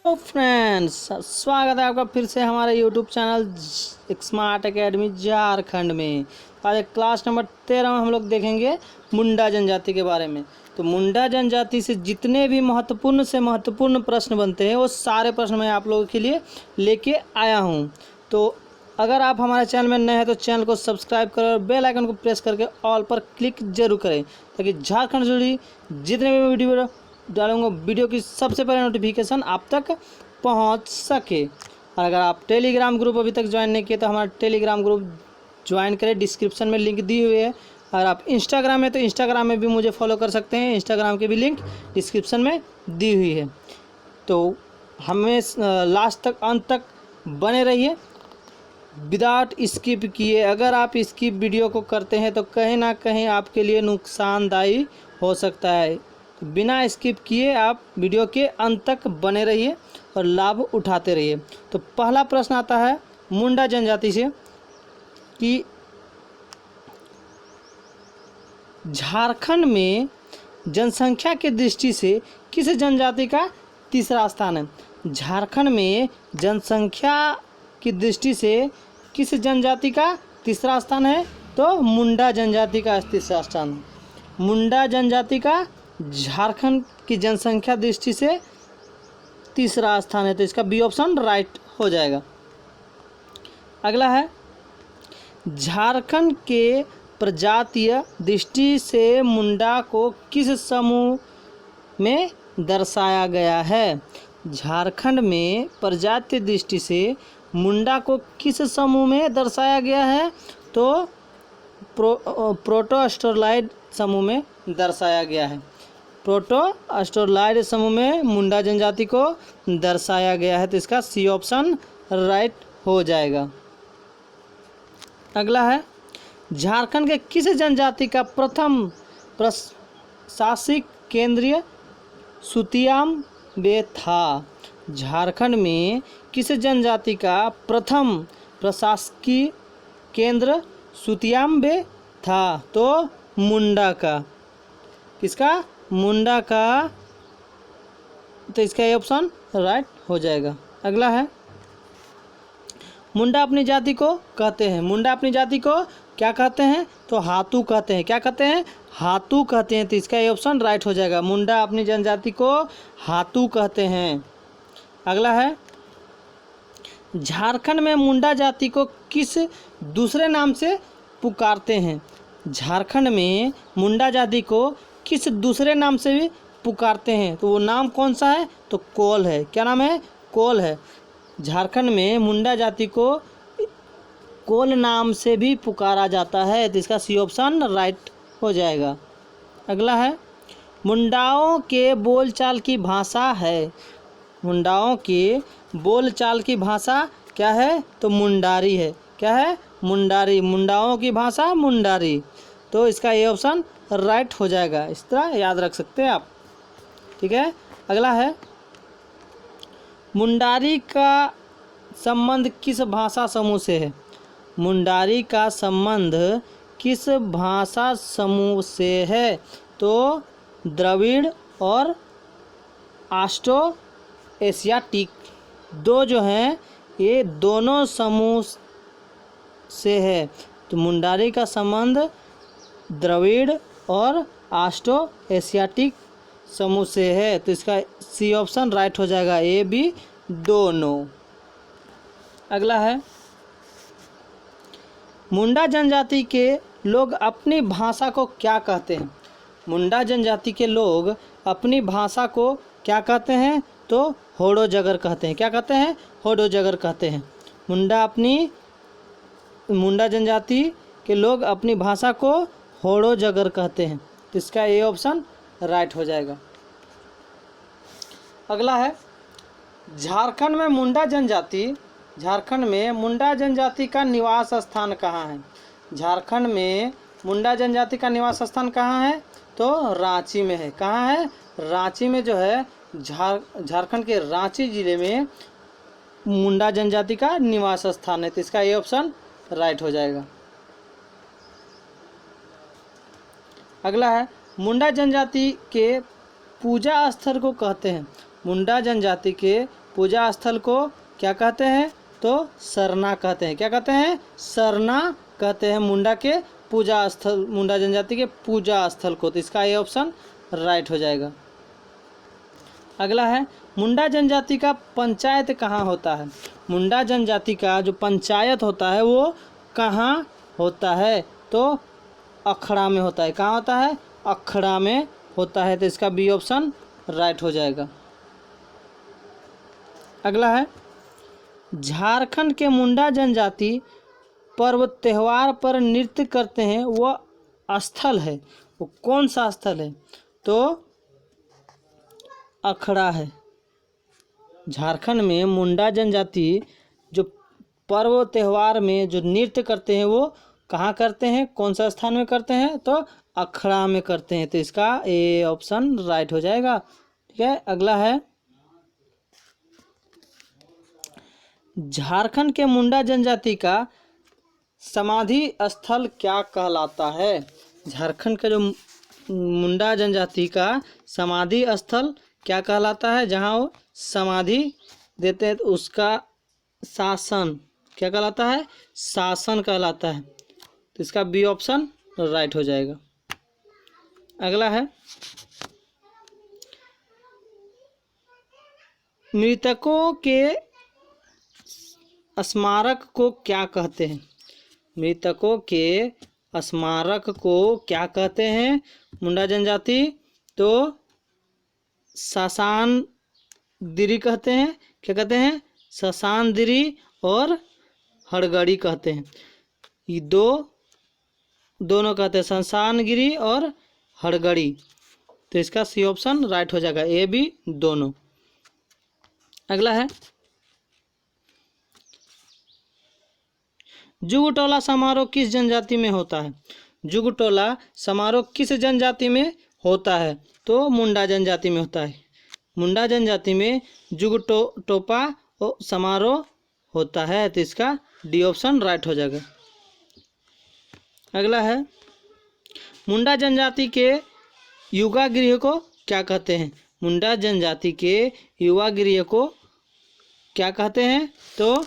तो फ्रेंड्स, स्वागत है आपका फिर से हमारे YouTube channel smart academy Jharkhand में। आज क्लास नंबर 13 में हम लोग देखेंगे मुंडा जनजाति के बारे में। तो मुंडा जनजाति से जितने भी महत्वपूर्ण से महत्वपूर्ण प्रश्न बनते हैं वो सारे प्रश्न मैं आप लोगों के लिए लेके आया हूँ। तो अगर आप हमारे चैनल में नए हैं तो चैनल को सब्सक्राइब करें और बेल आइकन को प्रेस करके ऑल पर क्लिक जरूर करें, ताकि झारखंड से जुड़ी जितने भी वीडियो डालूंगा वीडियो की सबसे पहले नोटिफिकेशन आप तक पहुंच सके। और अगर आप टेलीग्राम ग्रुप अभी तक ज्वाइन नहीं किए तो हमारा टेलीग्राम ग्रुप ज्वाइन करें, डिस्क्रिप्शन में लिंक दी हुई है। अगर आप इंस्टाग्राम में तो इंस्टाग्राम में भी मुझे फॉलो कर सकते हैं, इंस्टाग्राम की भी लिंक डिस्क्रिप्शन में दी हुई है। तो हमें लास्ट तक अंत तक बने रहिए विदाउट स्किप किए। अगर आप स्किप वीडियो को करते हैं तो कहीं ना कहीं आपके लिए नुकसानदायी हो सकता है। बिना स्किप किए आप वीडियो के अंत तक बने रहिए और लाभ उठाते रहिए। तो पहला प्रश्न आता है मुंडा जनजाति से कि झारखंड में जनसंख्या की दृष्टि से किस जनजाति का तीसरा स्थान है। झारखंड में जनसंख्या की दृष्टि से किस जनजाति का तीसरा स्थान है? तो मुंडा जनजाति का तीसरा स्थान है। मुंडा जनजाति का झारखंड की जनसंख्या दृष्टि से तीसरा स्थान है, तो इसका बी ऑप्शन राइट हो जाएगा। अगला है झारखंड के प्रजातीय दृष्टि से मुंडा को किस समूह में दर्शाया गया है। झारखंड में प्रजातीय दृष्टि से मुंडा को किस समूह में दर्शाया गया है? तो प्रोटोस्टोलाइड समूह में दर्शाया गया है। प्रोटोस्टोलाइड समूह में मुंडा जनजाति को दर्शाया गया है, तो इसका सी ऑप्शन राइट हो जाएगा। अगला है झारखंड के किस जनजाति का प्रथम प्रशासनिक केंद्र सुतियाम्बे था। झारखंड में किस जनजाति का प्रथम प्रशासकीय केंद्र सुतियाम्बे था? तो मुंडा का। किसका? मुंडा का, तो इसका ये ऑप्शन राइट हो जाएगा। अगला है मुंडा अपनी जाति को कहते हैं। मुंडा अपनी जाति को क्या कहते हैं? तो हातू कहते हैं। क्या कहते हैं? हातू कहते हैं, तो इसका ये ऑप्शन राइट हो जाएगा। मुंडा अपनी जनजाति को हातू कहते हैं। अगला है झारखंड में मुंडा जाति को किस दूसरे नाम से पुकारते हैं। झारखंड में मुंडा जाति को किस दूसरे नाम से भी पुकारते हैं, तो वो नाम कौन सा है? तो कोल है। क्या नाम है? कोल है। झारखंड में मुंडा जाति को कोल नाम से भी पुकारा जाता है, तो इसका सी ऑप्शन राइट हो जाएगा। अगला है मुंडाओं के बोलचाल की भाषा है। मुंडाओं के बोलचाल की भाषा क्या है? तो मुंडारी है। क्या है? मुंडारी। मुंडाओं की भाषा मुंडारी, तो इसका ये ऑप्शन राइट हो जाएगा। इस तरह याद रख सकते हैं आप, ठीक है। अगला है मुंडारी का संबंध किस भाषा समूह से है। मुंडारी का संबंध किस भाषा समूह से है? तो द्रविड़ और ऑस्ट्रो एशियाटिक, दो जो हैं ये दोनों समूह से है। तो मुंडारी का संबंध द्रविड़ और ऑस्ट्रो एशियाटिक समूह से है, तो इसका सी ऑप्शन राइट हो जाएगा। ए बी दोनों। अगला है मुंडा जनजाति के लोग अपनी भाषा को क्या कहते हैं। मुंडा जनजाति के लोग अपनी भाषा को क्या कहते हैं? तो होड़ो जगर कहते हैं। क्या कहते हैं? होड़ो जगर कहते हैं। मुंडा जनजाति के लोग अपनी भाषा को होड़ो जगर कहते हैं, तो इसका ए ऑप्शन राइट हो जाएगा। अगला है झारखंड में मुंडा जनजाति का निवास स्थान कहाँ है। झारखंड में मुंडा जनजाति का निवास स्थान कहाँ है? तो रांची में है। कहाँ है? रांची में जो है झारखंड के रांची जिले में मुंडा जनजाति का निवास स्थान है, तो इसका ये ऑप्शन राइट हो जाएगा। अगला है मुंडा जनजाति के पूजा स्थल को कहते हैं। मुंडा जनजाति के पूजा स्थल को क्या कहते हैं? तो सरना कहते हैं। क्या कहते हैं? सरना कहते हैं मुंडा के पूजा स्थल, मुंडा जनजाति के पूजा स्थल को। तो इसका ये ऑप्शन राइट हो जाएगा। अगला है, मुंडा जनजाति का पंचायत कहाँ होता है? मुंडा जनजाति का जो पंचायत होता है वो कहाँ होता है? तो अखड़ा में होता है। कहाँ होता है? अखड़ा में होता है। तो इसका बी ऑप्शन राइट हो जाएगा। अगला है, झारखंड के मुंडा जनजाति पर्व त्यौहार पर नृत्य करते हैं, वह स्थल है, वो कौन सा स्थल है? तो अखड़ा है। झारखंड में मुंडा जनजाति जो पर्व त्यौहार में जो नृत्य करते हैं वो कहाँ करते हैं? कौन सा स्थान में करते हैं? तो अखड़ा में करते हैं। तो इसका ए ऑप्शन राइट हो जाएगा। ठीक है। अगला है, झारखंड के मुंडा जनजाति का समाधि स्थल क्या कहलाता है? झारखंड का जो मुंडा जनजाति का समाधि स्थल क्या कहलाता है? जहाँ वो समाधि देते हैं तो उसका शासन क्या कहलाता है? शासन कहलाता है। तो इसका बी ऑप्शन राइट हो जाएगा। अगला है, मृतकों के स्मारक को क्या कहते हैं? मृतकों के स्मारक को क्या कहते हैं मुंडा जनजाति? तो शशान दिरी कहते हैं। क्या कहते हैं? शशान दिरी और हड़गड़ी कहते हैं। ये दोनों कहते हैं, शशान गिरी और हड़गड़ी। तो इसका सी ऑप्शन राइट हो जाएगा, ए बी दोनों। अगला है, जुगटोला समारोह किस जनजाति में होता है? जुगटोला समारोह किस जनजाति में होता है? तो मुंडा जनजाति में होता है। मुंडा जनजाति में जुगटोपा समारोह होता है। तो इसका डी ऑप्शन राइट हो जाएगा। अगला है, मुंडा जनजाति के युवा गृह को क्या कहते हैं? मुंडा जनजाति के युवा गृह को क्या कहते हैं? तो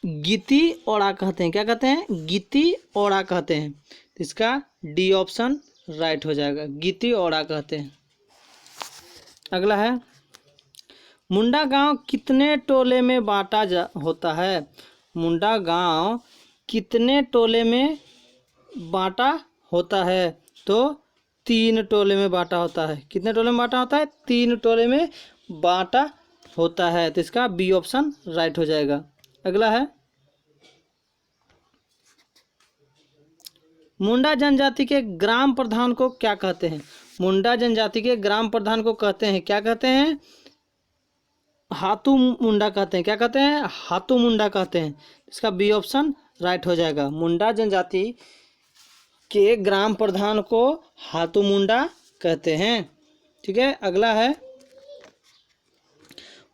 गीती ओड़ा कहते हैं। क्या कहते हैं? गीती ओड़ा कहते हैं। तो इसका डी ऑप्शन राइट हो जाएगा, गीती ओड़ा कहते हैं। अगला है, मुंडा गांव कितने टोले में बांटा होता है? मुंडा गांव कितने टोले में बांटा होता है? तो 3 टोले में बांटा होता है। कितने टोले में बांटा होता है? 3 टोले में बांटा होता है। तो इसका बी ऑप्शन राइट हो जाएगा। अगला है, मुंडा जनजाति के ग्राम प्रधान को क्या कहते हैं? मुंडा जनजाति के ग्राम प्रधान को कहते हैं, क्या कहते हैं? हाथू मुंडा कहते हैं। क्या कहते हैं? हाथू मुंडा कहते हैं। इसका बी ऑप्शन राइट हो जाएगा। मुंडा जनजाति के ग्राम प्रधान को हाथू मुंडा कहते हैं। ठीक है। अगला है,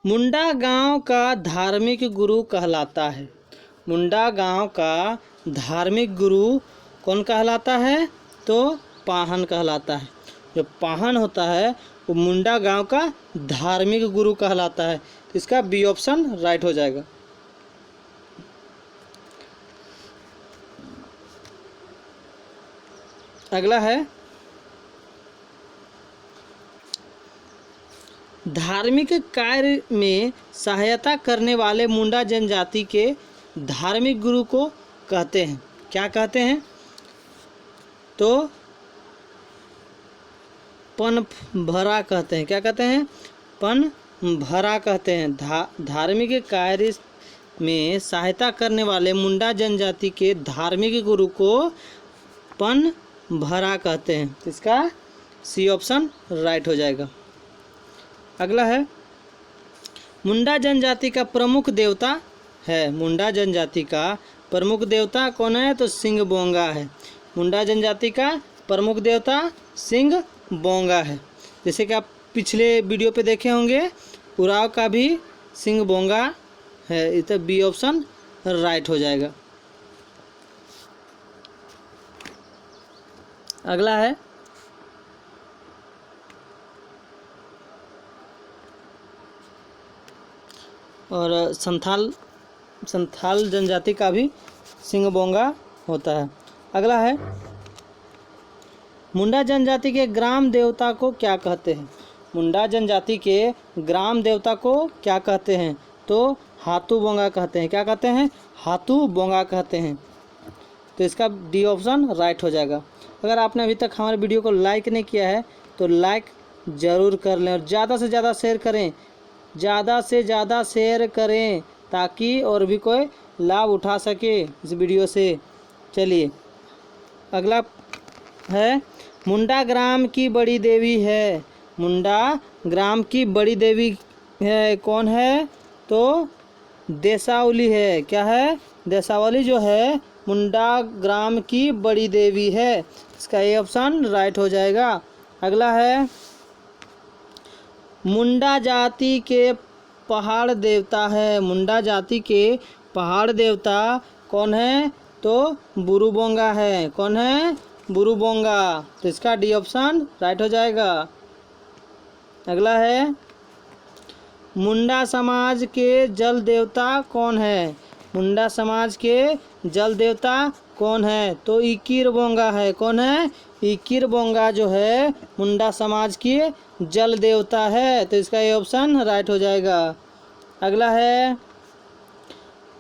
मुंडा गांव का धार्मिक गुरु कहलाता है। मुंडा गांव का धार्मिक गुरु कौन कहलाता है? तो पाहन कहलाता है। जो पाहन होता है वो मुंडा गांव का धार्मिक गुरु कहलाता है। इसका बी ऑप्शन राइट हो जाएगा। अगला है, धार्मिक कार्य में सहायता करने वाले मुंडा जनजाति के धार्मिक गुरु को कहते हैं। क्या कहते हैं? तो पन भरा कहते हैं। क्या कहते हैं? पन भरा कहते हैं। धार्मिक कार्य में सहायता करने वाले मुंडा जनजाति के धार्मिक गुरु को पन भरा कहते हैं। इसका सी ऑप्शन राइट हो जाएगा। अगला है, मुंडा जनजाति का प्रमुख देवता है। मुंडा जनजाति का प्रमुख देवता कौन है? तो सिंह बोंगा है। मुंडा जनजाति का प्रमुख देवता सिंह बोंगा है। जैसे कि आप पिछले वीडियो पे देखे होंगे, उराव का भी सिंह बोंगा है। इधर बी ऑप्शन राइट हो जाएगा। अगला है, और संथाल जनजाति का भी सिंगबोंगा होता है। अगला है, मुंडा जनजाति के ग्राम देवता को क्या कहते हैं? मुंडा जनजाति के ग्राम देवता को क्या कहते हैं? तो हाथू बोंगा कहते हैं। क्या कहते हैं? हाथू बोंगा कहते हैं। तो इसका डी ऑप्शन राइट हो जाएगा। अगर आपने अभी तक हमारे वीडियो को लाइक नहीं किया है तो लाइक ज़रूर कर लें और ज़्यादा से ज़्यादा शेयर करें, ज़्यादा से ज़्यादा शेयर करें ताकि और भी कोई लाभ उठा सके इस वीडियो से। चलिए अगला है, मुंडा ग्राम की बड़ी देवी है। मुंडा ग्राम की बड़ी देवी है, कौन है? तो देसावली है। क्या है? देसावली जो है मुंडा ग्राम की बड़ी देवी है। इसका ए ऑप्शन राइट हो जाएगा। अगला है, मुंडा जाति के पहाड़ देवता है। मुंडा जाति के पहाड़ देवता कौन है? तो बुरुबोंगा है। कौन है? बुरुबोंगा। तो इसका डी ऑप्शन राइट हो जाएगा। अगला है, मुंडा समाज के जल देवता कौन है? मुंडा समाज के जल देवता कौन है? तो इकिरबोंगा है। कौन है? इकिरबोंगा जो है मुंडा समाज की जल देवता है। तो इसका ये ऑप्शन राइट हो जाएगा। अगला है,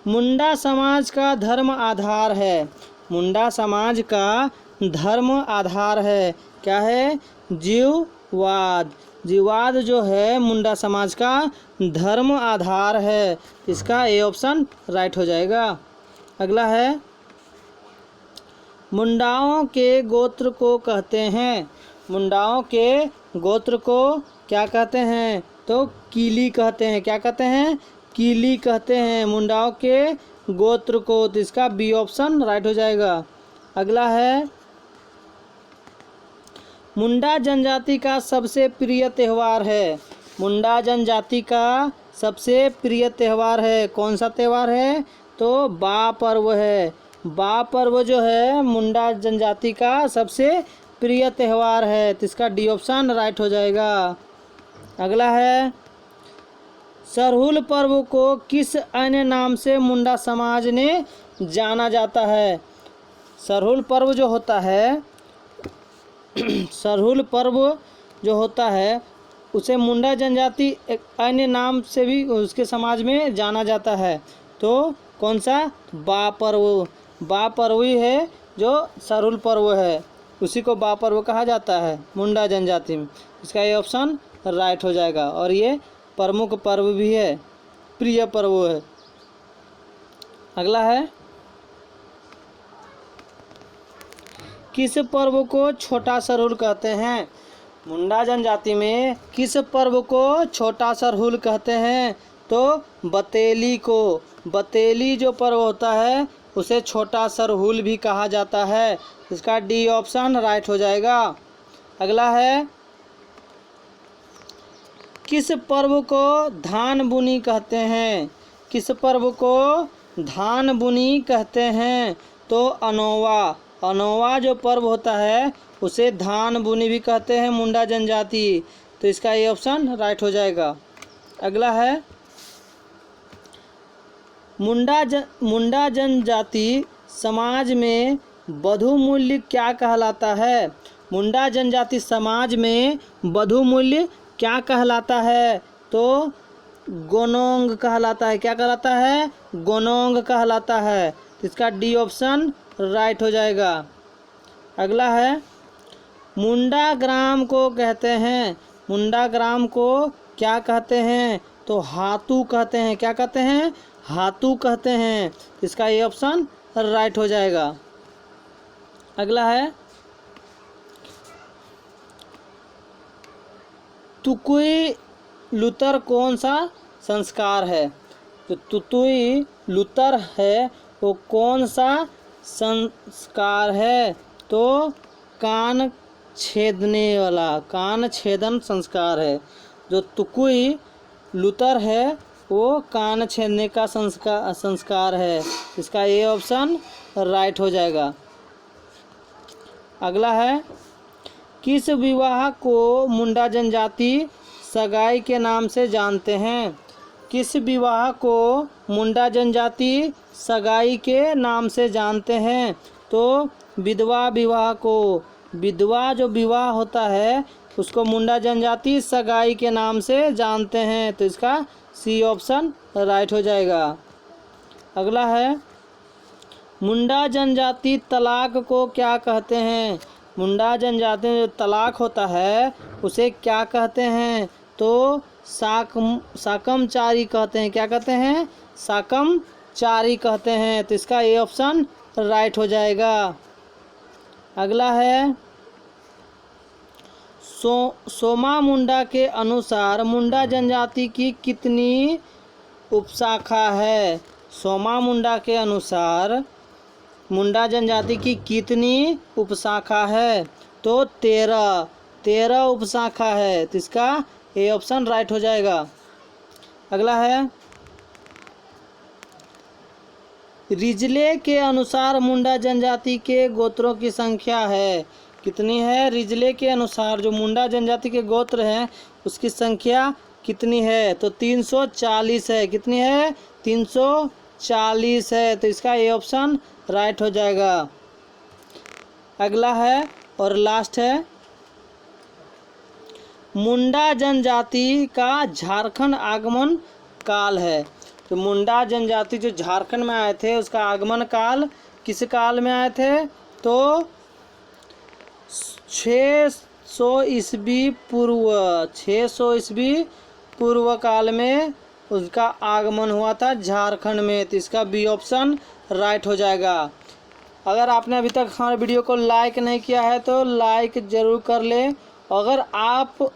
मुंडा समाज का धर्म आधार है। मुंडा समाज का धर्म आधार है। क्या है? जीववाद। जीववाद जो है मुंडा समाज का धर्म आधार है। इसका ए ऑप्शन राइट हो जाएगा। अगला है, मुंडाओं के गोत्र को कहते हैं। मुंडाओं के गोत्र को क्या कहते हैं? तो कीली कहते हैं। क्या कहते हैं? कीली कहते हैं मुंडाओं के गोत्र को। तो इसका बी ऑप्शन राइट हो जाएगा। अगला है, मुंडा जनजाति का सबसे प्रिय त्यौहार है। मुंडा जनजाति का सबसे प्रिय त्यौहार है। कौन सा त्यौहार है? तो बा पर्व है। बा पर्व जो है मुंडा जनजाति का सबसे प्रिय त्यौहार है। तो इसका डी ऑप्शन राइट हो जाएगा। अगला है, सरहुल पर्व को किस अन्य नाम से मुंडा समाज ने जाना जाता है? सरहुल पर्व जो होता है सरहुल पर्व जो होता है उसे मुंडा जनजाति एक अन्य नाम से भी उसके समाज में जाना जाता है। तो कौन सा? बा पर्व। बा पर्व ही है जो सरहुल पर्व है, उसी को बा पर्व कहा जाता है मुंडा जनजाति में। इसका ये ऑप्शन राइट हो जाएगा। और ये प्रमुख पर्व भी है, प्रिय पर्व है। अगला है, किस पर्व को छोटा सरहुल कहते हैं? मुंडा जनजाति में किस पर्व को छोटा सरहुल कहते हैं? तो बतेली को। बतेली जो पर्व होता है उसे छोटा सरहुल भी कहा जाता है। इसका डी ऑप्शन राइट हो जाएगा। अगला है, किस पर्व को धान बुनी कहते हैं? किस पर्व को धान बुनी कहते हैं? तो अनोवा। अनोवा जो पर्व होता है उसे धान बुनी भी कहते हैं मुंडा जनजाति। तो इसका ये ऑप्शन राइट हो जाएगा। अगला है, मुंडा जनजाति समाज में वधु मूल्य क्या कहलाता है? मुंडा जनजाति समाज में वधु मूल्य क्या कहलाता है? तो गोनोंग कहलाता है। क्या कहलाता है? गोनोंग कहलाता है। तो इसका डी ऑप्शन राइट हो जाएगा। अगला है, मुंडा ग्राम को कहते हैं। मुंडा ग्राम को क्या कहते हैं? तो हाथू कहते हैं। क्या कहते हैं? हाथू कहते हैं। इसका ये ऑप्शन राइट हो जाएगा। अगला है, तुकुई लुतर कौन सा संस्कार है? तो तुतुई लुतर है वो कौन सा संस्कार है? तो कान छेदने वाला, कान छेदन संस्कार है। जो तुकुई लुतर है वो कान छेदने का संस्कार है। इसका ये ऑप्शन राइट हो जाएगा। अगला है, किस विवाह को मुंडा जनजाति सगाई के नाम से जानते हैं? किस विवाह को मुंडा जनजाति सगाई के नाम से जानते हैं? तो विधवा विवाह को। विधवा जो विवाह होता है उसको मुंडा जनजाति सगाई के नाम से जानते हैं। तो इसका सी ऑप्शन राइट हो जाएगा। अगला है, मुंडा जनजाति तलाक को क्या कहते हैं? मुंडा जनजाति में जो तलाक होता है उसे क्या कहते हैं? तो साकमचारी कहते हैं। क्या कहते हैं? साकमचारी कहते हैं। तो इसका ए ऑप्शन राइट हो जाएगा। अगला है, सोमा मुंडा के अनुसार मुंडा जनजाति की कितनी उपशाखा है? सोमा मुंडा के अनुसार मुंडा जनजाति की कितनी उपशाखा है? तो 13 उपशाखा है। तो इसका ए ऑप्शन राइट हो जाएगा। अगला है, रिजले के अनुसार मुंडा जनजाति के गोत्रों की संख्या है कितनी है? रिजले के अनुसार जो मुंडा जनजाति के गोत्र हैं उसकी संख्या कितनी है? तो 340 है। कितनी है? 340 है। तो इसका ए ऑप्शन राइट हो जाएगा। अगला है और लास्ट है, मुंडा जनजाति का झारखंड आगमन काल है। तो मुंडा जनजाति जो झारखंड में आए थे उसका आगमन काल किस काल में आए थे? तो 600 ईस्वी पूर्व, 600 ईस्वी पूर्व काल में उसका आगमन हुआ था झारखंड में। तो इसका बी ऑप्शन राइट हो जाएगा। अगर आपने अभी तक हमारे वीडियो को लाइक नहीं किया है तो लाइक ज़रूर कर लें। अगर आप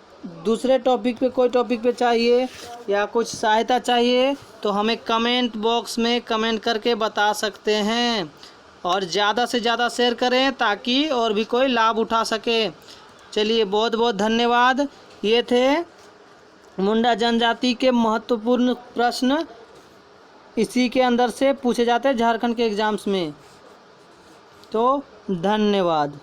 दूसरे टॉपिक पे, कोई टॉपिक पे चाहिए या कुछ सहायता चाहिए तो हमें कमेंट बॉक्स में कमेंट करके बता सकते हैं। और ज़्यादा से ज़्यादा शेयर करें ताकि और भी कोई लाभ उठा सके। चलिए, बहुत बहुत धन्यवाद। ये थे मुंडा जनजाति के महत्वपूर्ण प्रश्न, इसी के अंदर से पूछे जाते हैं झारखंड के एग्ज़ाम्स में। तो धन्यवाद।